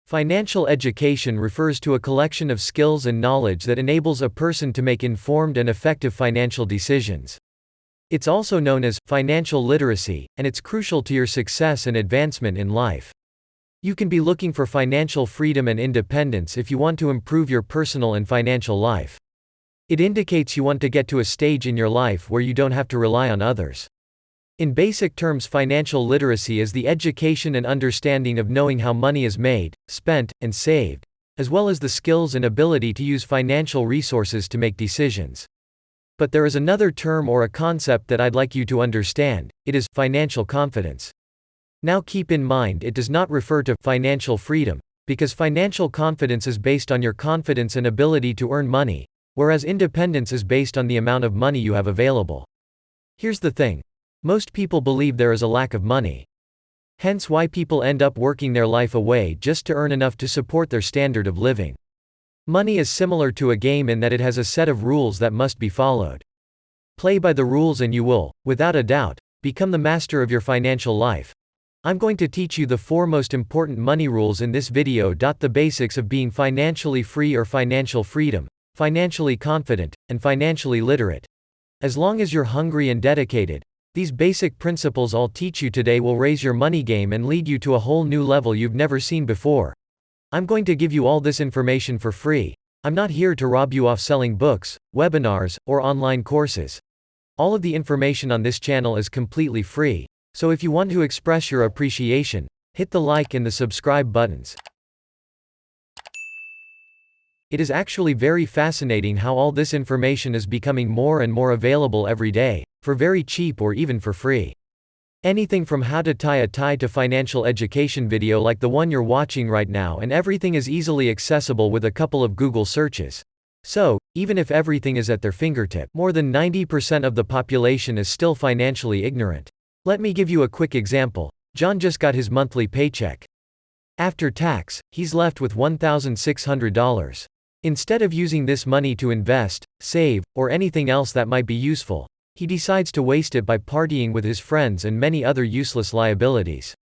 Financial education refers to a collection of skills and knowledge that enables a person to make informed and effective financial decisions. It's also known as financial literacy, and it's crucial to your success and advancement in life. You can be looking for financial freedom and independence if you want to improve your personal and financial life. It indicates you want to get to a stage in your life where you don't have to rely on others. In basic terms, financial literacy is the education and understanding of knowing how money is made, spent, and saved, as well as the skills and ability to use financial resources to make decisions. But there is another term or a concept that I'd like you to understand. It is financial confidence. Now keep in mind, it does not refer to financial freedom, because financial confidence is based on your confidence and ability to earn money, whereas independence is based on the amount of money you have available. Here's the thing. Most people believe there is a lack of money. Hence why people end up working their life away just to earn enough to support their standard of living. Money is similar to a game in that it has a set of rules that must be followed. Play by the rules and you will, without a doubt, become the master of your financial life. I'm going to teach you the 4 most important money rules in this video. The basics of being financially free or financial freedom, financially confident, and financially literate. As long as you're hungry and dedicated, these basic principles I'll teach you today will raise your money game and lead you to a whole new level you've never seen before. I'm going to give you all this information for free. I'm not here to rob you off selling books, webinars, or online courses. All of the information on this channel is completely free, so if you want to express your appreciation, hit the like and the subscribe buttons. It is actually very fascinating how all this information is becoming more and more available every day, for very cheap or even for free. Anything from how to tie a tie to financial education video like the one you're watching right now, and everything is easily accessible with a couple of Google searches. So, even if everything is at their fingertip, more than 90% of the population is still financially ignorant. Let me give you a quick example. John just got his monthly paycheck. After tax, he's left with $1,600. Instead of using this money to invest, save, or anything else that might be useful, he decides to waste it by partying with his friends and many other useless liabilities.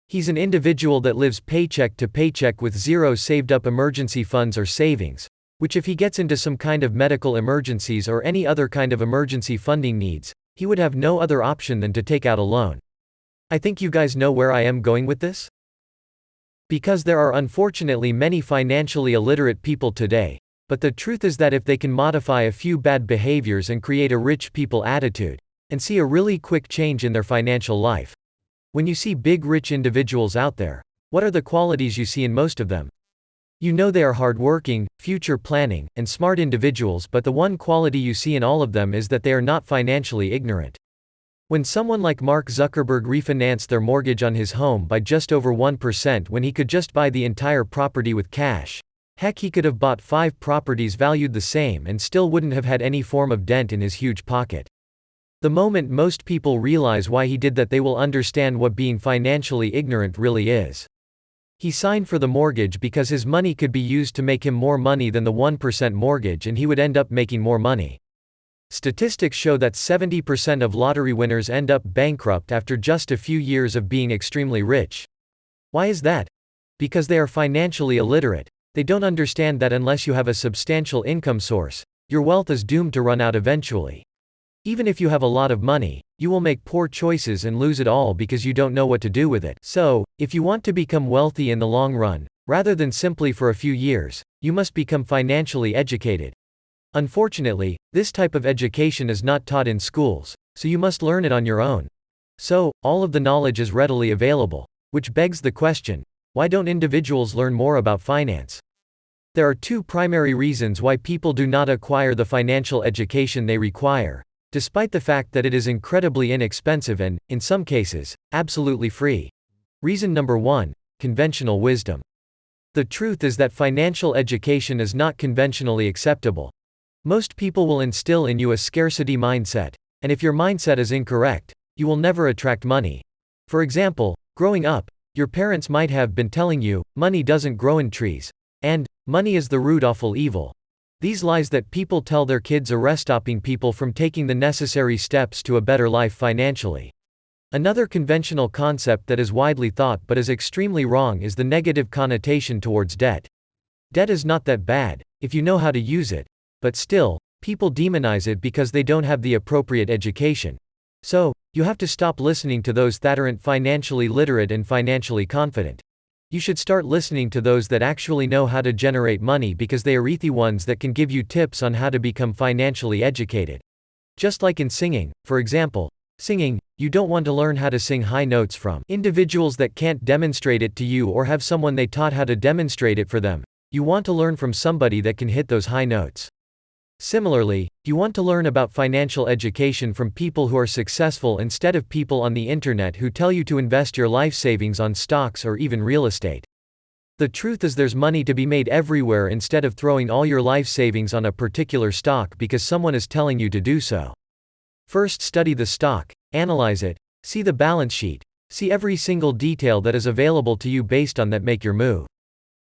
He's an individual that lives paycheck to paycheck with zero saved up emergency funds or savings, which if he gets into some kind of medical emergencies or any other kind of emergency funding needs, he would have no other option than to take out a loan. I think you guys know where I am going with this? Because there are unfortunately many financially illiterate people today, but the truth is that if they can modify a few bad behaviors and create a rich people attitude, and see a really quick change in their financial life. When you see big rich individuals out there, what are the qualities you see in most of them? You know they are hardworking, future planning, and smart individuals, but the one quality you see in all of them is that they are not financially ignorant. When someone like Mark Zuckerberg refinanced their mortgage on his home by just over 1% when he could just buy the entire property with cash, heck, he could have bought 5 properties valued the same and still wouldn't have had any form of dent in his huge pocket. The moment most people realize why he did that, they will understand what being financially ignorant really is. He signed for the mortgage because his money could be used to make him more money than the 1% mortgage, and he would end up making more money. Statistics show that 70% of lottery winners end up bankrupt after just a few years of being extremely rich. Why is that? Because they are financially illiterate. They don't understand that unless you have a substantial income source, your wealth is doomed to run out eventually. Even if you have a lot of money, you will make poor choices and lose it all because you don't know what to do with it. So, if you want to become wealthy in the long run, rather than simply for a few years, you must become financially educated. Unfortunately, this type of education is not taught in schools, so you must learn it on your own. So, all of the knowledge is readily available, which begs the question, why don't individuals learn more about finance? There are 2 primary reasons why people do not acquire the financial education they require, despite the fact that it is incredibly inexpensive and, in some cases, absolutely free. Reason number 1, conventional wisdom. The truth is that financial education is not conventionally acceptable. Most people will instill in you a scarcity mindset, and if your mindset is incorrect, you will never attract money. For example, growing up, your parents might have been telling you, money doesn't grow in trees, and money is the root of all evil. These lies that people tell their kids are stopping people from taking the necessary steps to a better life financially. Another conventional concept that is widely thought but is extremely wrong is the negative connotation towards debt. Debt is not that bad, if you know how to use it, but still, people demonize it because they don't have the appropriate education. So, you have to stop listening to those that aren't financially literate and financially confident. You should start listening to those that actually know how to generate money because they are the ones that can give you tips on how to become financially educated. Just like in singing, for example, singing, you don't want to learn how to sing high notes from individuals that can't demonstrate it to you or have someone they taught how to demonstrate it for them. You want to learn from somebody that can hit those high notes. Similarly, you want to learn about financial education from people who are successful instead of people on the internet who tell you to invest your life savings on stocks or even real estate. The truth is there's money to be made everywhere instead of throwing all your life savings on a particular stock because someone is telling you to do so. First, study the stock, analyze it, see the balance sheet, see every single detail that is available to you based on that make your move.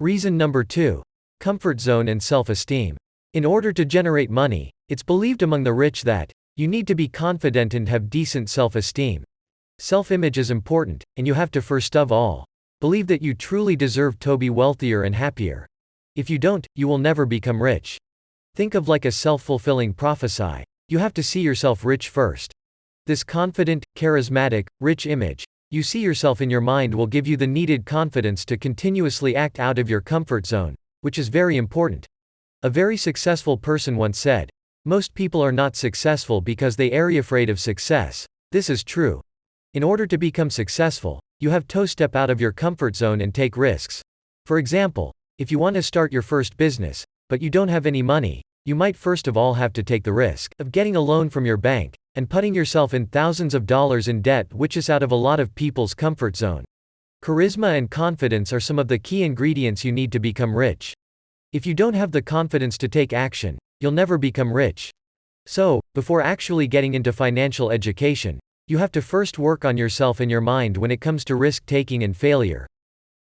Reason number 2. Comfort zone and self-esteem. In order to generate money, it's believed among the rich that you need to be confident and have decent self-esteem. Self-image is important, and you have to first of all believe that you truly deserve to be wealthier and happier. If you don't, you will never become rich. Think of like a self-fulfilling prophecy. You have to see yourself rich first. This confident, charismatic, rich image you see yourself in your mind will give you the needed confidence to continuously act out of your comfort zone, which is very important. A very successful person once said, "Most people are not successful because they are afraid of success." This is true. In order to become successful, you have to step out of your comfort zone and take risks. For example, if you want to start your first business, but you don't have any money, you might first of all have to take the risk of getting a loan from your bank and putting yourself in thousands of dollars in debt, which is out of a lot of people's comfort zone. Charisma and confidence are some of the key ingredients you need to become rich. If you don't have the confidence to take action, you'll never become rich. So, before actually getting into financial education, you have to first work on yourself and your mind when it comes to risk-taking and failure.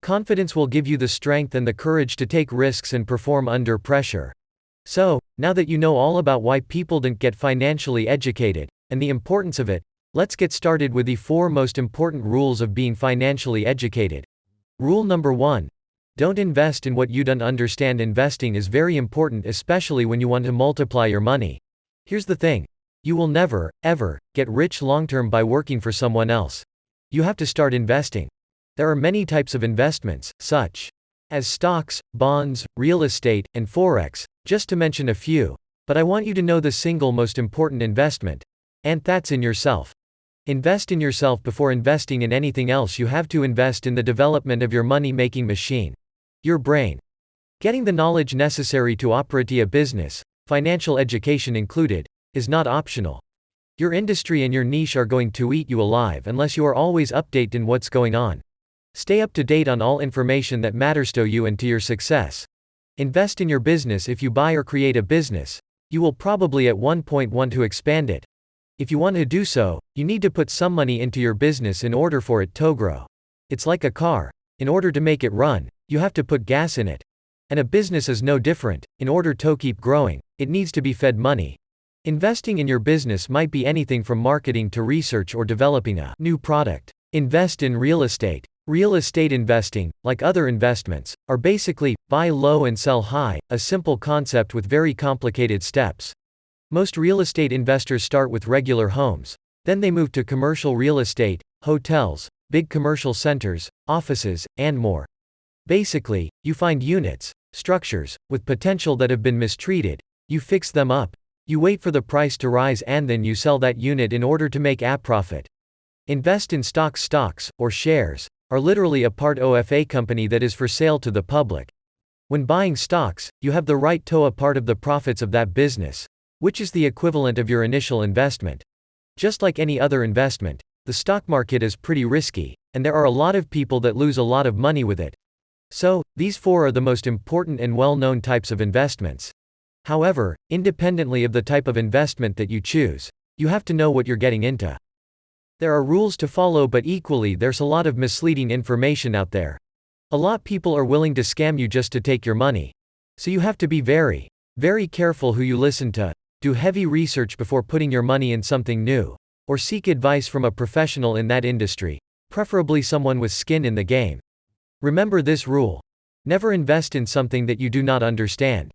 Confidence will give you the strength and the courage to take risks and perform under pressure. So, now that you know all about why people don't get financially educated, and the importance of it, let's get started with the 4 most important rules of being financially educated. Rule number 1. Don't invest in what you don't understand. Investing is very important, especially when you want to multiply your money. Here's the thing. You will never, ever, get rich long-term by working for someone else. You have to start investing. There are many types of investments, such as stocks, bonds, real estate, and forex, just to mention a few. But I want you to know the single most important investment, and that's in yourself. Invest in yourself before investing in anything else. You have to invest in the development of your money-making machine. Your brain. Getting the knowledge necessary to operate a business, financial education included, is not optional. Your industry and your niche are going to eat you alive unless you are always updated in what's going on. Stay up to date on all information that matters to you and to your success. Invest in your business. If you buy or create a business, you will probably at one point want to expand it. If you want to do so, you need to put some money into your business in order for it to grow. It's like a car. In order to make it run, you have to put gas in it. And a business is no different. In order to keep growing, it needs to be fed money. Investing in your business might be anything from marketing to research or developing a new product. Invest in real estate. Real estate investing, like other investments, are basically buy low and sell high, a simple concept with very complicated steps. Most real estate investors start with regular homes. Then they move to commercial real estate, hotels, big commercial centers, offices, and more. Basically, you find units, structures, with potential that have been mistreated, you fix them up, you wait for the price to rise and then you sell that unit in order to make a profit. Invest in stocks. Stocks, or shares, are literally a part of a company that is for sale to the public. When buying stocks, you have the right to a part of the profits of that business, which is the equivalent of your initial investment. Just like any other investment, the stock market is pretty risky, and there are a lot of people that lose a lot of money with it. So, these 4 are the most important and well-known types of investments. However, independently of the type of investment that you choose, you have to know what you're getting into. There are rules to follow, but equally there's a lot of misleading information out there. A lot of people are willing to scam you just to take your money. So you have to be very, very careful who you listen to. Do heavy research before putting your money in something new. or seek advice from a professional in that industry, preferably someone with skin in the game. Remember this rule: never invest in something that you do not understand.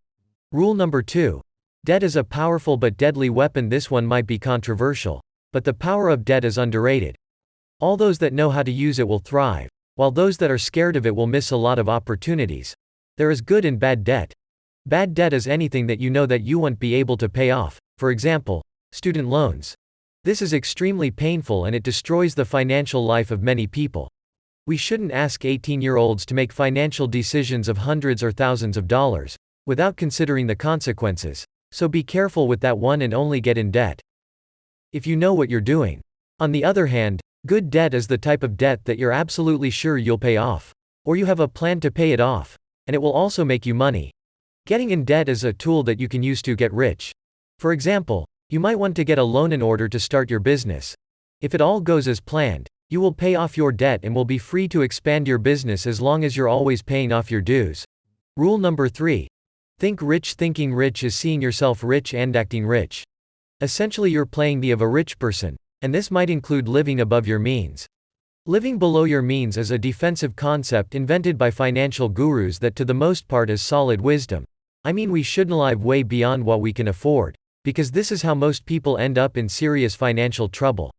Rule number 2. Debt is a powerful but deadly weapon. This one might be controversial, but the power of debt is underrated. All those that know how to use it will thrive, while those that are scared of it will miss a lot of opportunities. There is good and bad debt. Bad debt is anything that you know that you won't be able to pay off, for example, student loans. This is extremely painful and it destroys the financial life of many people. We shouldn't ask 18-year-olds to make financial decisions of hundreds or thousands of dollars, without considering the consequences, so be careful with that one and only get in debt if you know what you're doing. On the other hand, good debt is the type of debt that you're absolutely sure you'll pay off, or you have a plan to pay it off, and it will also make you money. Getting in debt is a tool that you can use to get rich. For example, you might want to get a loan in order to start your business. If it all goes as planned, you will pay off your debt and will be free to expand your business as long as you're always paying off your dues. Rule number 3. Think rich. Thinking rich is seeing yourself rich and acting rich. Essentially, you're playing the of a rich person, and this might include living above your means. Living below your means is a defensive concept invented by financial gurus that to the most part is solid wisdom. I mean, we shouldn't live way beyond what we can afford, because this is how most people end up in serious financial trouble.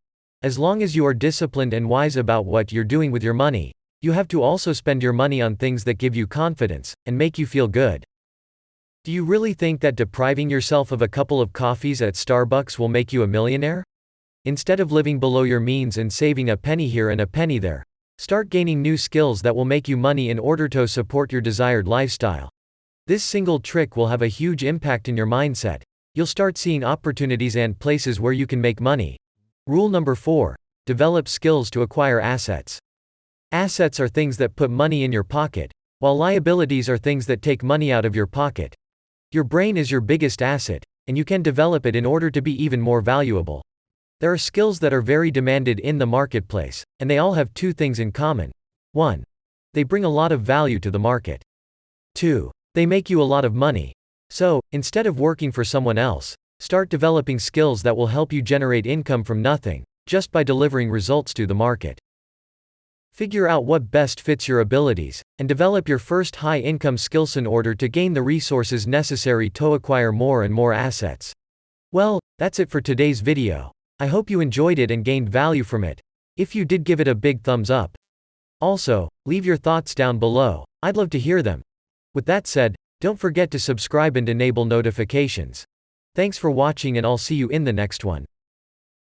As long as you are disciplined and wise about what you're doing with your money, you have to also spend your money on things that give you confidence and make you feel good. Do you really think that depriving yourself of a couple of coffees at Starbucks will make you a millionaire? Instead of living below your means and saving a penny here and a penny there, start gaining new skills that will make you money in order to support your desired lifestyle. This single trick will have a huge impact in your mindset. You'll start seeing opportunities and places where you can make money. Rule number 4. Develop skills to acquire assets. Assets are things that put money in your pocket, while liabilities are things that take money out of your pocket. Your brain is your biggest asset, and you can develop it in order to be even more valuable. There are skills that are very demanded in the marketplace, and they all have 2 things in common. 1. They bring a lot of value to the market. 2. They make you a lot of money. So, instead of working for someone else, start developing skills that will help you generate income from nothing, just by delivering results to the market. Figure out what best fits your abilities, and develop your first high-income skills in order to gain the resources necessary to acquire more and more assets. Well, that's it for today's video. I hope you enjoyed it and gained value from it. If you did, give it a big thumbs up. Also, leave your thoughts down below. I'd love to hear them. With that said, don't forget to subscribe and enable notifications. Thanks for watching and I'll see you in the next one.